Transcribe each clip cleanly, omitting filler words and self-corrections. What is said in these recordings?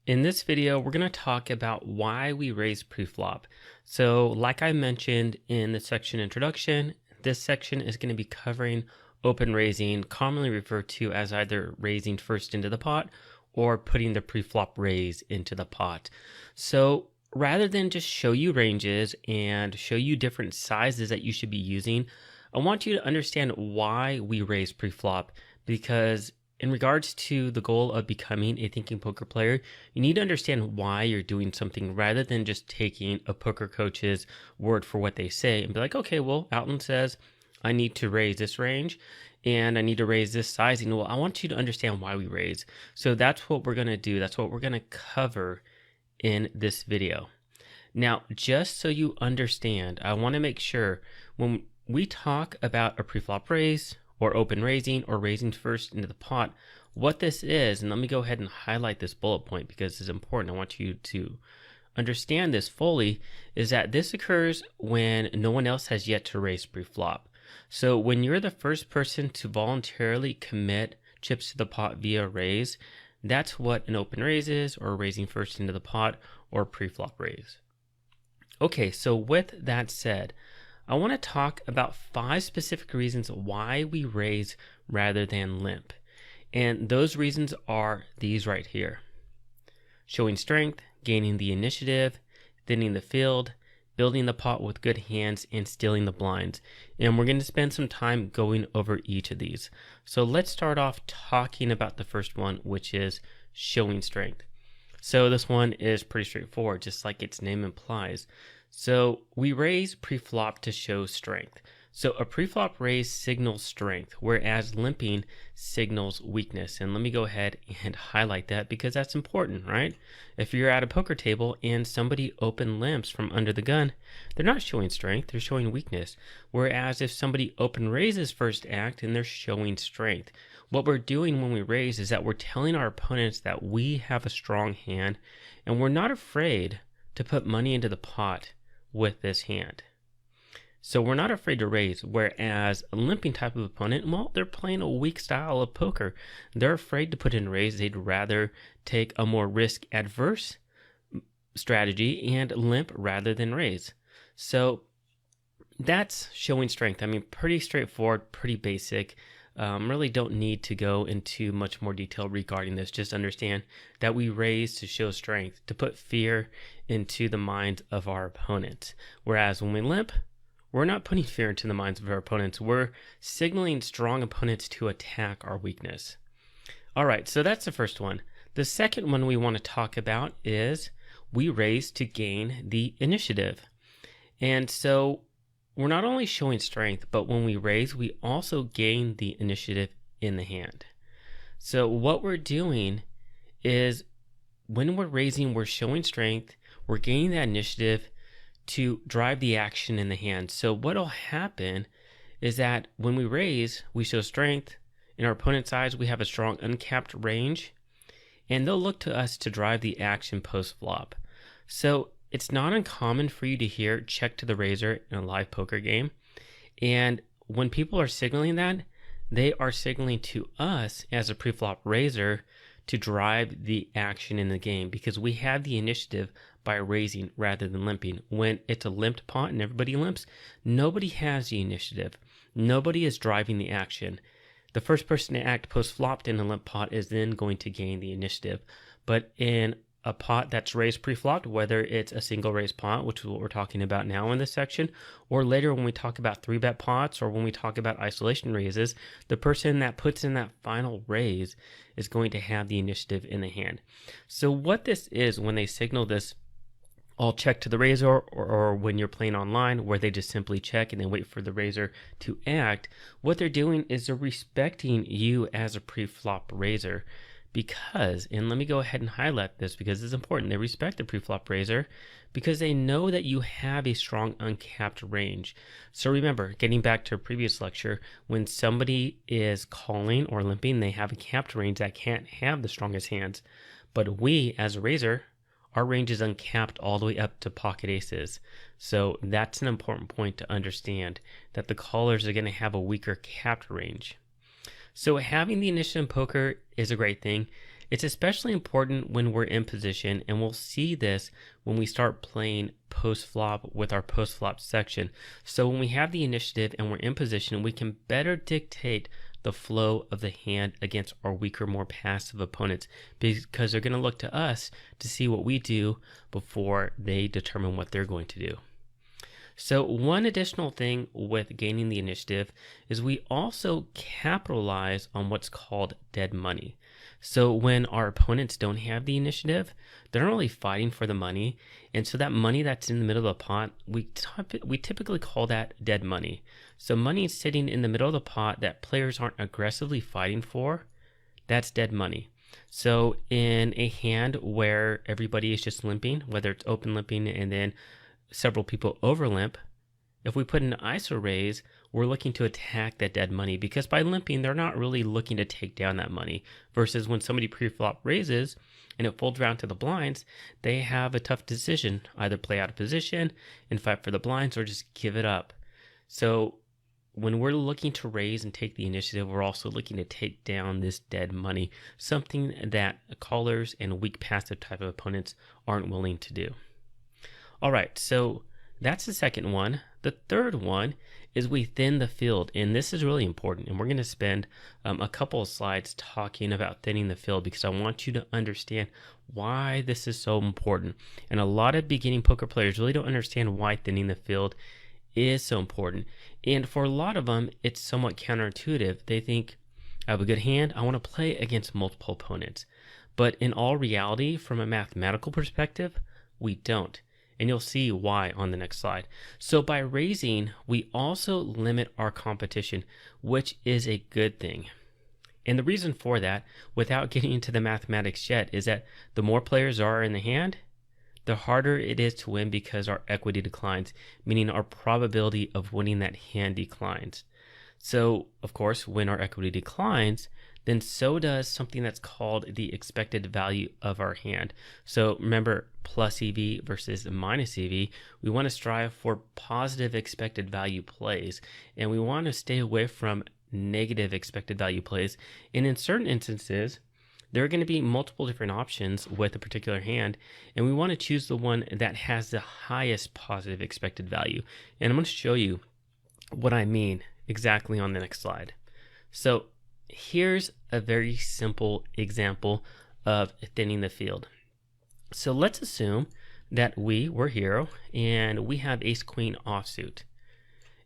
In this video, we're going to talk about why we raise preflop. So like I mentioned in the section introduction, this section is going to be covering open raising, commonly referred to as either raising first into the pot or putting the preflop raise into the pot. So rather than just show you ranges and show you different sizes that you should be using, I want you to understand why we raise preflop, because in regards to the goal of becoming a thinking poker player, you need to understand why you're doing something rather than just taking a poker coach's word for what they say and be like, okay, well, Outland says I need to raise this range and I need to raise this sizing. Well, I want you to understand why we raise. So that's what we're going to do. That's what we're going to cover in this video. Now, just so you understand, I want to make sure when we talk about a preflop raise or open raising or raising first into the pot, what this is, and let me go ahead and highlight this bullet point because it's important. I want you to understand this fully, is that this occurs when no one else has yet to raise preflop. So when you're the first person to voluntarily commit chips to the pot via raise, that's what an open raise is, or raising first into the pot, or preflop raise. Okay, so with that said, I want to talk about 5 specific reasons why we raise rather than limp. And those reasons are these right here: showing strength, gaining the initiative, thinning the field, building the pot with good hands, and stealing the blinds. And we're going to spend some time going over each of these. So let's start off talking about the first one, which is showing strength. So this one is pretty straightforward, just like its name implies. So we raise preflop to show strength. So a preflop raise signals strength, whereas limping signals weakness. And let me go ahead and highlight that because that's important, right? If you're at a poker table and somebody open limps from under the gun, they're not showing strength, they're showing weakness. Whereas if somebody open raises first act and they're showing strength, what we're doing when we raise is that we're telling our opponents that we have a strong hand and we're not afraid to put money into the pot with this hand. So we're not afraid to raise, whereas a limping type of opponent, well, they're playing a weak style of poker. They're afraid to put in raise. They'd rather take a more risk adverse strategy and limp rather than raise. So that's showing strength. I mean, pretty straightforward, pretty basic. Really don't need to go into much more detail regarding this. Just understand that we raise to show strength, to put fear into the minds of our opponents. Whereas when we limp, we're not putting fear into the minds of our opponents. We're signaling strong opponents to attack our weakness. All right, so that's the first one. The second one we want to talk about is we raise to gain the initiative. And so we're not only showing strength, but when we raise, we also gain the initiative in the hand. So what we're doing is when we're raising, we're showing strength, we're gaining that initiative to drive the action in the hand. So what'll happen is that when we raise, we show strength. In our opponent's eyes, we have a strong uncapped range, and they'll look to us to drive the action post-flop. So it's not uncommon for you to hear check to the raiser in a live poker game. And when people are signaling that, they are signaling to us as a preflop raiser to drive the action in the game because we have the initiative by raising rather than limping. When it's a limped pot and everybody limps, nobody has the initiative. Nobody is driving the action. The first person to act post-flopped in a limp pot is then going to gain the initiative. But in a pot that's raised pre-flopped, whether it's a single raise pot, which is what we're talking about now in this section, or later when we talk about 3-bet pots or when we talk about isolation raises, the person that puts in that final raise is going to have the initiative in the hand. So what this is when they signal this all check to the raiser, or when you're playing online where they just simply check and then wait for the raiser to act, what they're doing is they're respecting you as a pre-flop raiser. Because, and let me go ahead and highlight this because it's important, they respect the preflop raiser because they know that you have a strong uncapped range. So remember, getting back to a previous lecture, when somebody is calling or limping, they have a capped range that can't have the strongest hands. But we, as a raiser, our range is uncapped all the way up to pocket aces. So that's an important point to understand, that the callers are going to have a weaker capped range. So having the initiative in poker is a great thing. It's especially important when we're in position, and we'll see this when we start playing post-flop with our post-flop section. So when we have the initiative and we're in position, we can better dictate the flow of the hand against our weaker, more passive opponents, because they're going to look to us to see what we do before they determine what they're going to do. So one additional thing with gaining the initiative is we also capitalize on what's called dead money. So when our opponents don't have the initiative, they're not really fighting for the money. And so that money that's in the middle of the pot, we typically call that dead money. So money is sitting in the middle of the pot that players aren't aggressively fighting for. That's dead money. So in a hand where everybody is just limping, whether it's open limping and then several people over limp, if we put an ISO raise, we're looking to attack that dead money, because by limping, they're not really looking to take down that money. Versus when somebody pre-flop raises and it folds around to the blinds, they have a tough decision: either play out of position and fight for the blinds or just give it up. So when we're looking to raise and take the initiative, we're also looking to take down this dead money, something that callers and weak passive type of opponents aren't willing to do. All right, so that's the second one. The third one is we thin the field, and this is really important. And we're going to spend a couple of slides talking about thinning the field, because I want you to understand why this is so important. And a lot of beginning poker players really don't understand why thinning the field is so important. And for a lot of them, it's somewhat counterintuitive. They think, I have a good hand, I want to play against multiple opponents. But in all reality, from a mathematical perspective, we don't. And you'll see why on the next slide. So by raising, we also limit our competition, which is a good thing. And the reason for that, without getting into the mathematics yet, is that the more players are in the hand, the harder it is to win, because our equity declines, meaning our probability of winning that hand declines. So, of course, when our equity declines, then so does something that's called the expected value of our hand. So remember, plus EV versus minus EV, we want to strive for positive expected value plays, and we want to stay away from negative expected value plays. And in certain instances, there are going to be multiple different options with a particular hand, and we want to choose the one that has the highest positive expected value. And I'm going to show you what I mean exactly on the next slide. So here's a very simple example of thinning the field. So let's assume that we're hero and we have ace queen offsuit,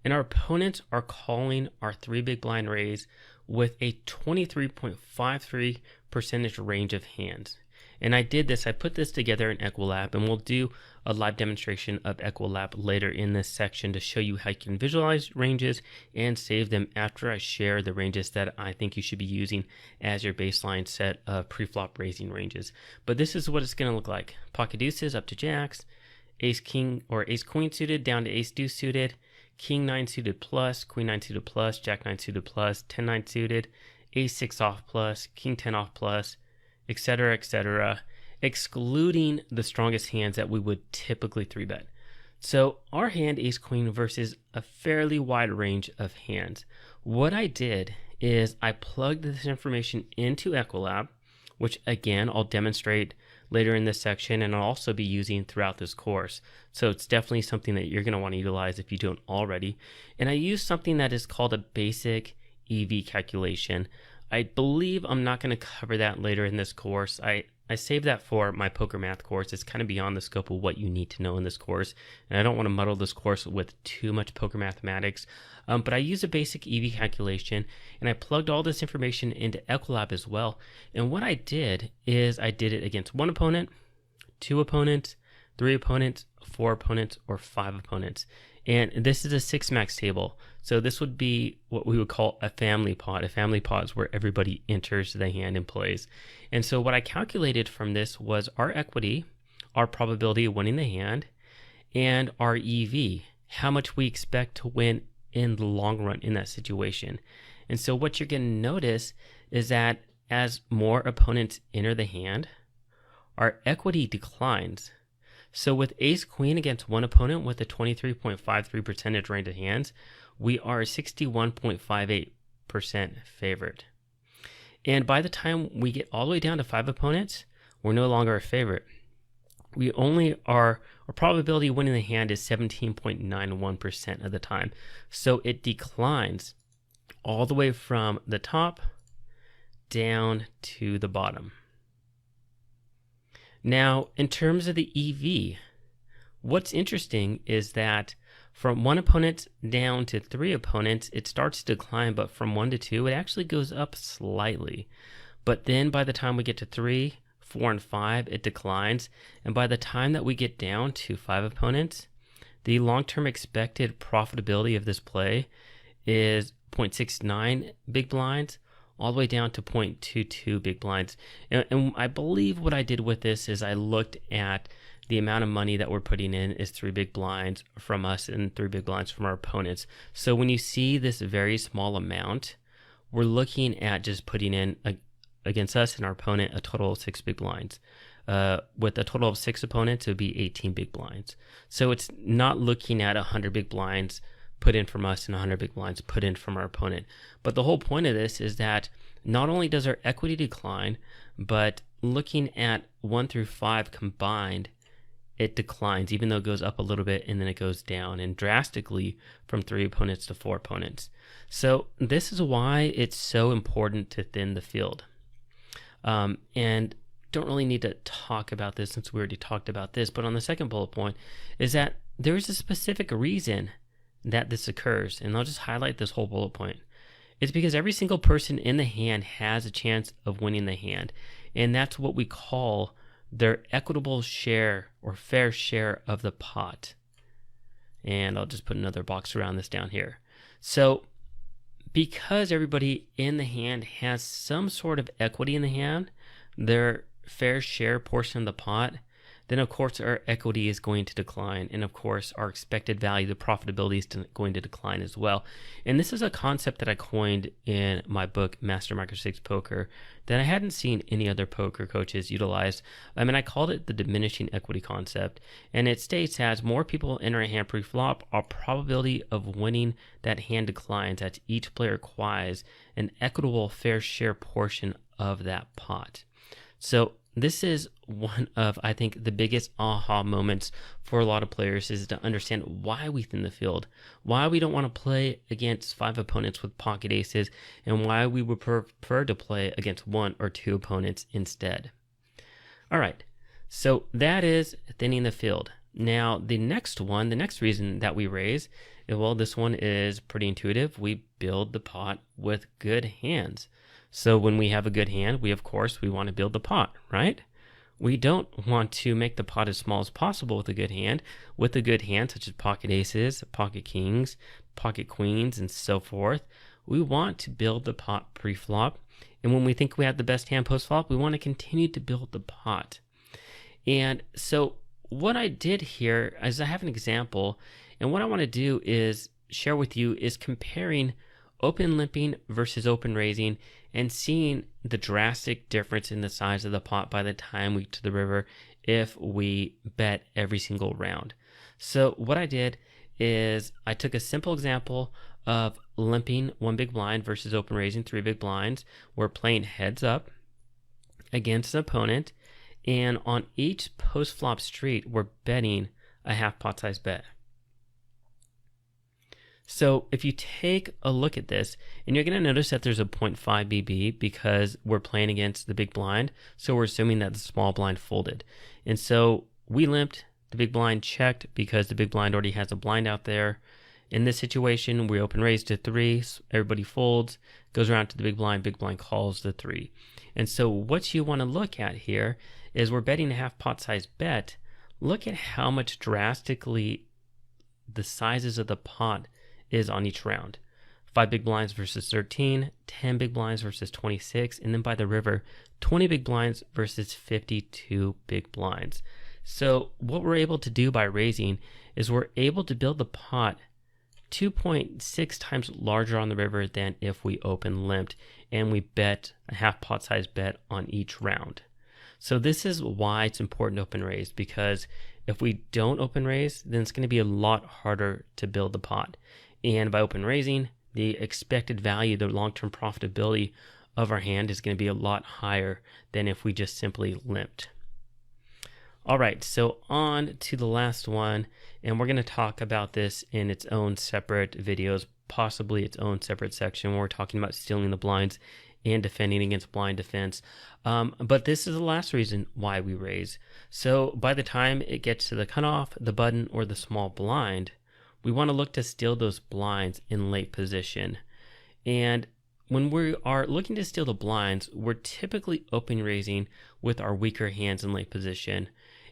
and our opponents are calling our 3 big blind raise with a 23.53% range of hands. And I put this together in Equilab, and we'll do a live demonstration of Equilab later in this section to show you how you can visualize ranges and save them after I share the ranges that I think you should be using as your baseline set of pre-flop raising ranges. But this is what it's going to look like. Pocket deuces up to jacks, ace king or ace queen suited down to ace deuce suited, king 9 suited plus, queen 9 suited plus, jack 9 suited plus, 10 9 suited, ace 6 off plus, king 10 off plus, etc., excluding the strongest hands that we would typically 3-bet. So our hand ace queen versus a fairly wide range of hands. What I did is I plugged this information into Equilab, which again I'll demonstrate later in this section, and I'll also be using throughout this course. So it's definitely something that you're going to want to utilize if you don't already. And I use something that is called a basic EV calculation. I believe I'm not going to cover that later in this course. I saved that for my poker math course. It's kind of beyond the scope of what you need to know in this course, and I don't want to muddle this course with too much poker mathematics. But I use a basic EV calculation, and I plugged all this information into Equilab as well. And what I did is I did it against 1 opponent, 2 opponents, 3 opponents, 4 opponents, or 5 opponents. And this is a 6 max table. So this would be what we would call a family pot. A family pot is where everybody enters the hand and plays. And so what I calculated from this was our equity, our probability of winning the hand, and our EV, how much we expect to win in the long run in that situation. And so what you're going to notice is that as more opponents enter the hand, our equity declines. So with ace queen against 1 opponent with a 23.53% range of hands, we are 61.58% favored. And by the time we get all the way down to 5 opponents, we're no longer a favorite. We only our probability of winning the hand is 17.91% of the time. So it declines all the way from the top down to the bottom. Now, in terms of the EV, what's interesting is that from 1 opponent down to 3 opponents, it starts to decline, but from 1 to 2, it actually goes up slightly. But then by the time we get to 3, 4, and 5, it declines. And by the time that we get down to 5 opponents, the long-term expected profitability of this play is 0.69 big blinds, all the way down to 0.22 big blinds. And I believe what I did with this is I looked at the amount of money that we're putting in is 3 big blinds from us and 3 big blinds from our opponents. So when you see this very small amount, we're looking at just putting in against us and our opponent a total of 6 big blinds. With a total of 6 opponents, it would be 18 big blinds. So it's not looking at 100 big blinds put in from us and 100 big blinds put in from our opponent. But the whole point of this is that not only does our equity decline, but looking at 1 through 5 combined, it declines, even though it goes up a little bit and then it goes down, and drastically from 3 opponents to 4 opponents. So this is why it's so important to thin the field. And don't really need to talk about this since we already talked about this, but on the second bullet point is that there is a specific reason that this occurs, and I'll just highlight this whole bullet point. It's because every single person in the hand has a chance of winning the hand, and that's what we call their equitable share or fair share of the pot. And I'll just put another box around this down here. So because everybody in the hand has some sort of equity in the hand, their fair share portion of the pot, then of course our equity is going to decline, and of course our expected value, the profitability, is going to decline as well. And this is a concept that I coined in my book Master Micro Stakes Poker that I hadn't seen any other poker coaches utilize. I called it the diminishing equity concept, and it states as more people enter a hand pre-flop, our probability of winning that hand declines as each player acquires an equitable fair share portion of that pot. So this is one of, I think, the biggest aha moments for a lot of players, is to understand why we thin the field, why we don't want to play against 5 opponents with pocket aces, and why we would prefer to play against 1 or 2 opponents instead. All right, so that is thinning the field. Now, the next reason that we raise, well, this one is pretty intuitive. We build the pot with good hands. So when we have a good hand, we want to build the pot, right? We don't want to make the pot as small as possible with a good hand. With a good hand, such as pocket aces, pocket kings, pocket queens, and so forth, we want to build the pot pre-flop. And when we think we have the best hand post-flop, we want to continue to build the pot. And so what I did here is I have an example, and what I want to do is share with you is comparing open limping versus open raising and seeing the drastic difference in the size of the pot by the time we get to the river if we bet every single round. So what I did is I took a simple example of limping 1 big blind versus open raising 3 big blinds. We're playing heads up against an opponent, and on each post-flop street, we're betting a half pot size bet. So if you take a look at this, and you're going to notice that there's a 0.5 BB because we're playing against the big blind, so we're assuming that the small blind folded. And so we limped, the big blind checked because the big blind already has a blind out there. In this situation, we open raise to 3, everybody folds, goes around to the big blind calls the 3. And so what you want to look at here is we're betting a half pot size bet. Look at how much drastically the sizes of the pot is on each round. 5 big blinds versus 13, 10 big blinds versus 26, and then by the river, 20 big blinds versus 52 big blinds. So what we're able to do by raising is we're able to build the pot 2.6 times larger on the river than if we open limped and we bet a half pot size bet on each round. So this is why it's important to open raise, because if we don't open raise, then it's going to be a lot harder to build the pot. And by open raising, the expected value, the long-term profitability of our hand is going to be a lot higher than if we just simply limped. All right, so on to the last one, and we're going to talk about this in its own separate videos, possibly its own separate section where we're talking about stealing the blinds and defending against blind defense. But this is the last reason why we raise. So by the time it gets to the cutoff, the button, or the small blind, we want to look to steal those blinds in late position. And when we are looking to steal the blinds, we're typically open raising with our weaker hands in late position.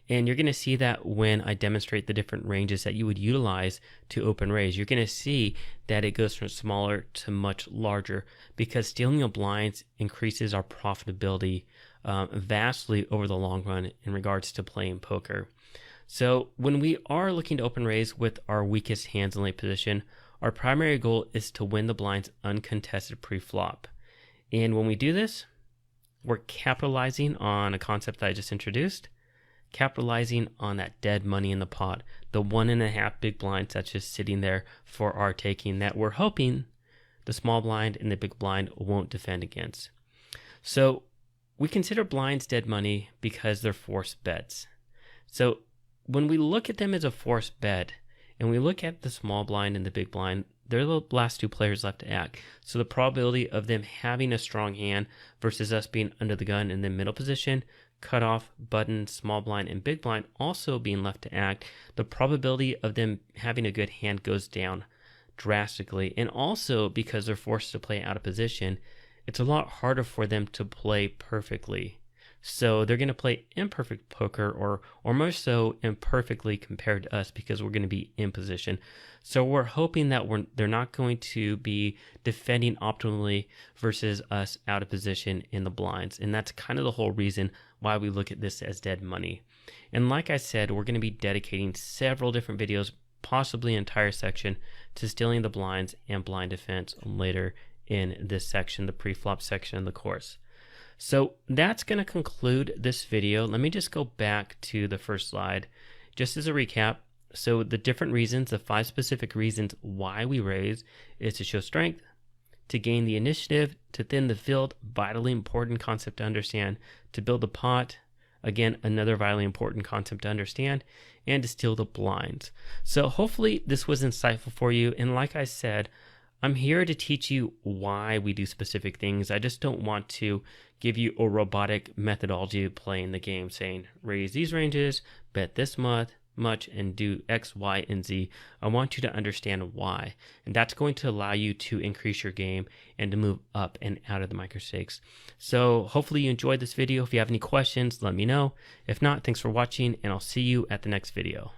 And you're going to see that when I demonstrate the different ranges that you would utilize to open raise. You're going to see that it goes from smaller to much larger because stealing the blinds increases our profitability vastly over the long run in regards to playing poker. So when we are looking to open raise with our weakest hands in late position, our primary goal is to win the blinds uncontested pre-flop. And when we do this, we're capitalizing on a concept that I just introduced, capitalizing on that dead money in the pot, the 1.5 big blinds that's just sitting there for our taking that we're hoping the small blind and the big blind won't defend against. So we consider blinds dead money because they're forced bets. So when we look at them as a forced bet and we look at the small blind and the big blind, they're the last two players left to act. So the probability of them having a strong hand versus us being under the gun in the middle position, cutoff, button, small blind, and big blind also being left to act, the probability of them having a good hand goes down drastically. And also because they're forced to play out of position, it's a lot harder for them to play perfectly. So they're going to play imperfect poker or more so imperfectly compared to us because we're going to be in position. So we're hoping that they're not going to be defending optimally versus us out of position in the blinds. And that's kind of the whole reason why we look at this as dead money. And like I said, we're going to be dedicating several different videos, possibly an entire section, to stealing the blinds and blind defense later in this section, the pre-flop section of the course. So that's going to conclude this video. Let me just go back to the first slide just as a recap. So the different reasons, the 5 specific reasons why we raise is to show strength, to gain the initiative, to thin the field, vitally important concept to understand, to build the pot, again, another vitally important concept to understand, and to steal the blinds. So hopefully this was insightful for you. And like I said, I'm here to teach you why we do specific things. I just don't want to give you a robotic methodology of playing the game saying raise these ranges, bet this much, and do X, Y, and Z. I want you to understand why. And that's going to allow you to increase your game and to move up and out of the micro stakes. So hopefully you enjoyed this video. If you have any questions, let me know. If not, thanks for watching, and I'll see you at the next video.